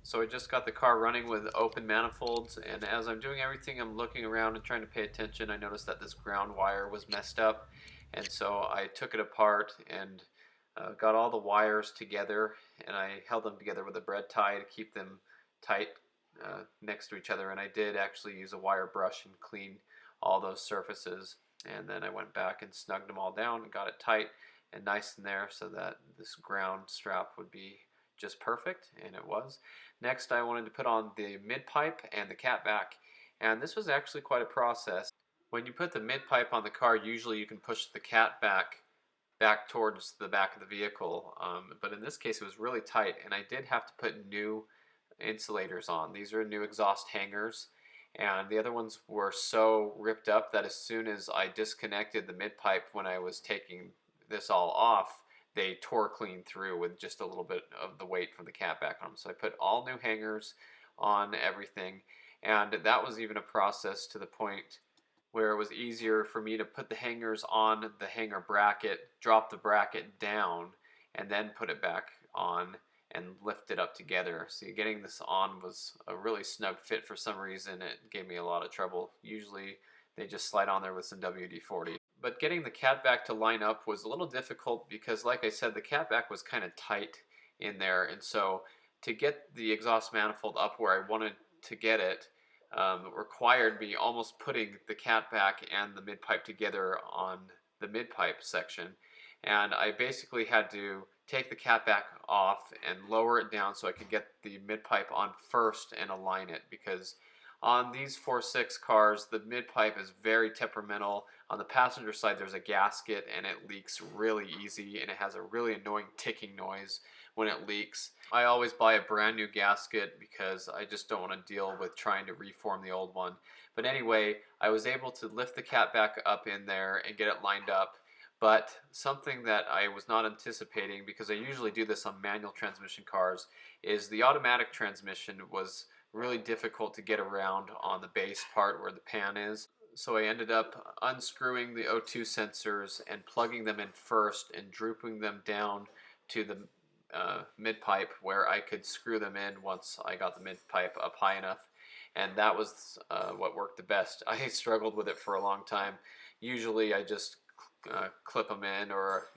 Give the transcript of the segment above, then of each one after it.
So I just got the car running with open manifolds, and as I'm doing everything, I'm looking around and trying to pay attention. I noticed that this ground wire was messed up, and so I took it apart and got all the wires together, and I held them together with a bread tie to keep them tight next to each other. And I did actually use a wire brush and clean all those surfaces, and then I went back and snugged them all down and got it tight and nice in there so that this ground strap would be just perfect, and it was. Next, I wanted to put on the mid pipe and the cat back, and this was actually quite a process. When you put the mid pipe on the car, usually you can push the cat back towards the back of the vehicle, but in this case it was really tight, and I did have to put new insulators on. These are new exhaust hangers, and the other ones were so ripped up that as soon as I disconnected the mid pipe when I was taking this all off, they tore clean through with just a little bit of the weight from the cat back on them. So I put all new hangers on everything, and that was even a process to the point where it was easier for me to put the hangers on the hanger bracket, drop the bracket down, and then put it back on and lift it up together. See, getting this on was a really snug fit. For some reason it gave me a lot of trouble. Usually they just slide on there with some WD-40. But getting the catback to line up was a little difficult because, like I said, the catback was kind of tight in there, and so to get the exhaust manifold up where I wanted to get it required me almost putting the catback and the mid pipe together on the mid pipe section, and I basically had to take the catback off and lower it down so I could get the mid pipe on first and align it, because on these 4.6 cars, the mid-pipe is very temperamental. On the passenger side, there's a gasket, and it leaks really easy, and it has a really annoying ticking noise when it leaks. I always buy a brand new gasket because I just don't want to deal with trying to reform the old one. But anyway, I was able to lift the cat back up in there and get it lined up. But something that I was not anticipating, because I usually do this on manual transmission cars, is the automatic transmission was really difficult to get around on the base part where the pan is. So I ended up unscrewing the O2 sensors and plugging them in first and drooping them down to the mid pipe where I could screw them in once I got the mid pipe up high enough. And that was what worked the best. I struggled with it for a long time. Usually I just clip them in, or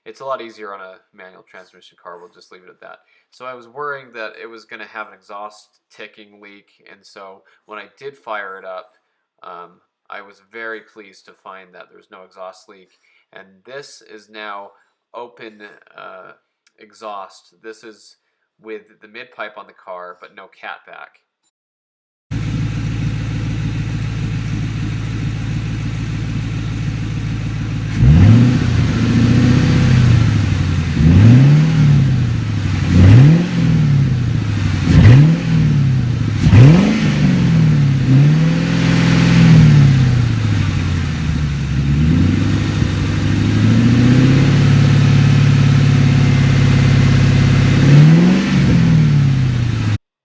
it's a lot easier on a manual transmission car. We'll just leave it at that. So I was worrying that it was going to have an exhaust ticking leak, and so when I did fire it up, I was very pleased to find that there's no exhaust leak. And this is now open exhaust. This is with the mid pipe on the car, but no catback.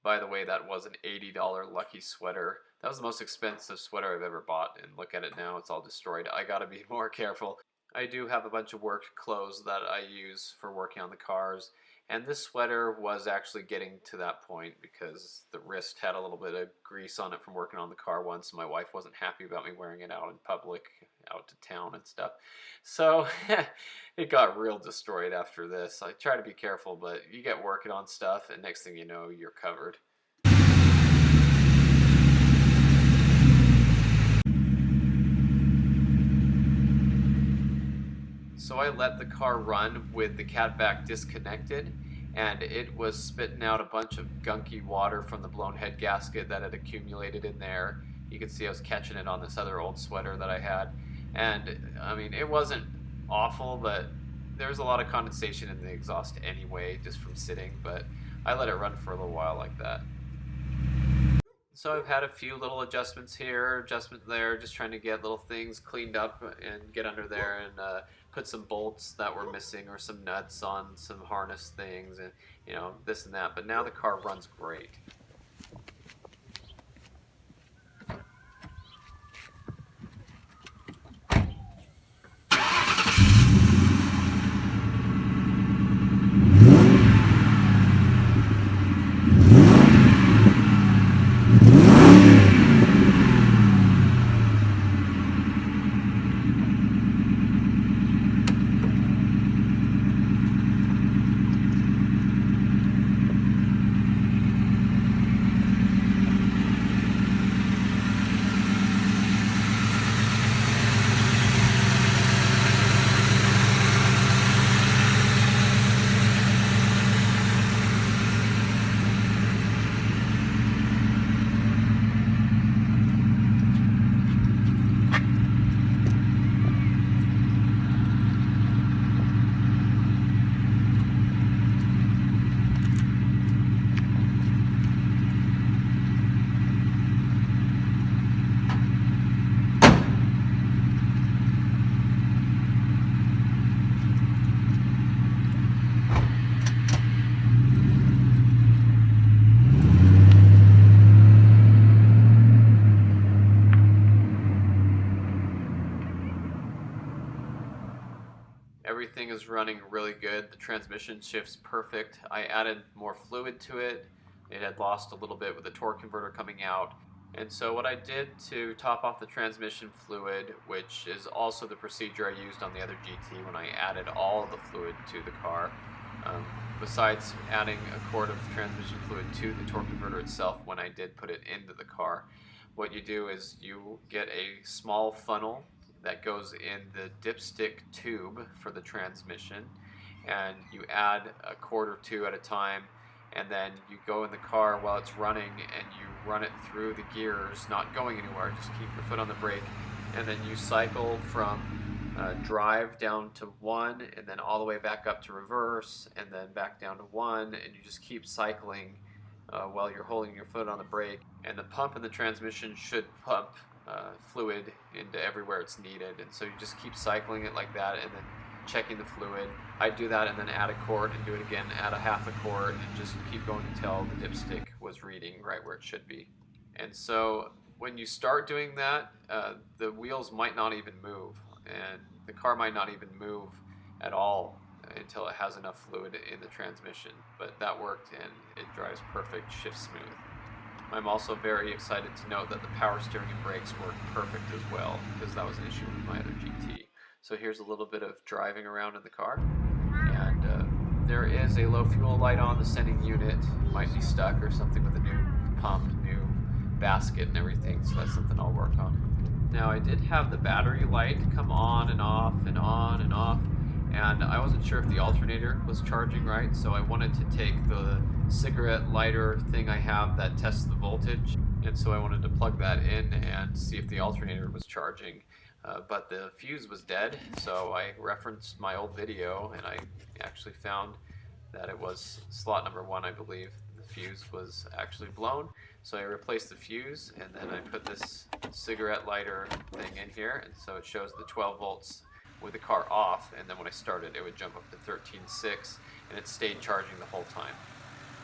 By the way, that was an $80 Lucky sweater. That was the most expensive sweater I've ever bought, and look at it now, it's all destroyed. I gotta be more careful. I do have a bunch of work clothes that I use for working on the cars, and this sweater was actually getting to that point because the wrist had a little bit of grease on it from working on the car once, and my wife wasn't happy about me wearing it out in public, out to town and stuff. So it got real destroyed after this. I try to be careful, but you get working on stuff, and next thing you know, you're covered. So I let the car run with the catback disconnected, and it was spitting out a bunch of gunky water from the blown head gasket that had accumulated in there. You can see I was catching it on this other old sweater that I had, and I mean, it wasn't awful, but there was a lot of condensation in the exhaust anyway just from sitting, but I let it run for a little while like that. So I've had a few little adjustments here, adjustment there, just trying to get little things cleaned up and get under there, and put some bolts that were missing or some nuts on some harness things, and this and that. But now the car runs great. running really good. The transmission shifts perfect. I added more fluid to it. It had lost a little bit with the torque converter coming out. And so what I did to top off the transmission fluid, which is also the procedure I used on the other GT when I added all of the fluid to the car, um, besides adding a quart of transmission fluid to the torque converter itself when I did put it into the car, what you do is you get a small funnel that goes in the dipstick tube for the transmission, and you add a quart or two at a time, and then you go in the car while it's running and you run it through the gears, not going anywhere, just keep your foot on the brake, and then you cycle from drive down to 1, and then all the way back up to reverse, and then back down to 1, and you just keep cycling while you're holding your foot on the brake. And the pump in the transmission should pump fluid into everywhere it's needed, and so you just keep cycling it like that, and then checking the fluid. I do that and then add a quart and do it again, add a half a quart, and just keep going until the dipstick was reading right where it should be. And so when you start doing that, the wheels might not even move, and the car might not even move at all until it has enough fluid in the transmission. But that worked, and it drives perfect, shifts smooth. I'm also very excited to note that the power steering and brakes work perfect as well, because that was an issue with my other GT. So here's a little bit of driving around in the car, and there is a low fuel light on the sending unit. Might be stuck or something with a new pump, new basket and everything, so that's something I'll work on. Now I did have the battery light come on and off and on and off, and I wasn't sure if the alternator was charging right, so I wanted to take the cigarette lighter thing I have that tests the voltage, and so I wanted to plug that in and see if the alternator was charging. But the fuse was dead, so I referenced my old video, and I actually found that it was slot number 1, I believe. The fuse was actually blown, so I replaced the fuse, and then I put this cigarette lighter thing in here, and so it shows the 12 volts with the car off, and then when I started it would jump up to 13.6, and it stayed charging the whole time.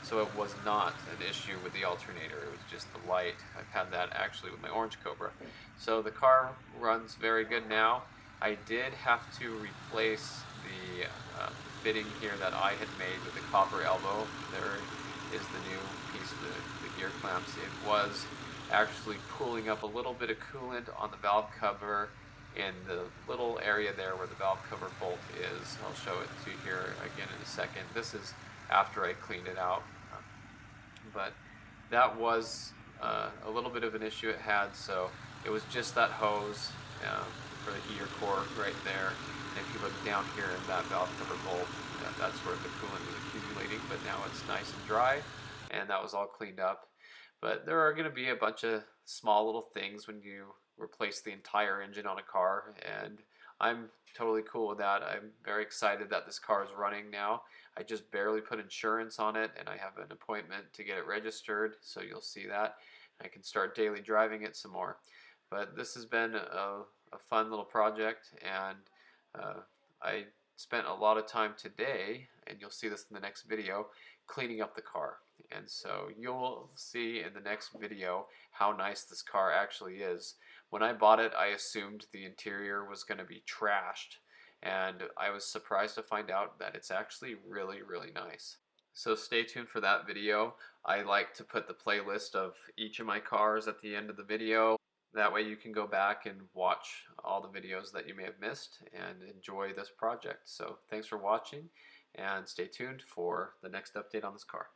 So it was not an issue with the alternator, it was just the light. I've had that actually with my Orange Cobra. So the car runs very good now. I did have to replace the fitting here that I had made with the copper elbow. There is the new piece of the gear clamps. It was actually pulling up a little bit of coolant on the valve cover in the little area there where the valve cover bolt is. I'll show it to you here again in a second. This is after I cleaned it out, but that was a little bit of an issue it had. So it was just that hose for the heater core right there, and if you look down here in that valve cover bolt, that's where the coolant was accumulating, but now it's nice and dry, and that was all cleaned up. But there are going to be a bunch of small little things when you replace the entire engine on a car, and I'm totally cool with that. I'm very excited that this car is running now. I just barely put insurance on it, and I have an appointment to get it registered, so you'll see that. I can start daily driving it some more. But this has been a fun little project, and I spent a lot of time today, and you'll see this in the next video, cleaning up the car. And so you'll see in the next video how nice this car actually is. When I bought it, I assumed the interior was going to be trashed, and I was surprised to find out that it's actually really, really nice. So stay tuned for that video. I like to put the playlist of each of my cars at the end of the video. That way you can go back and watch all the videos that you may have missed and enjoy this project. So thanks for watching, and stay tuned for the next update on this car.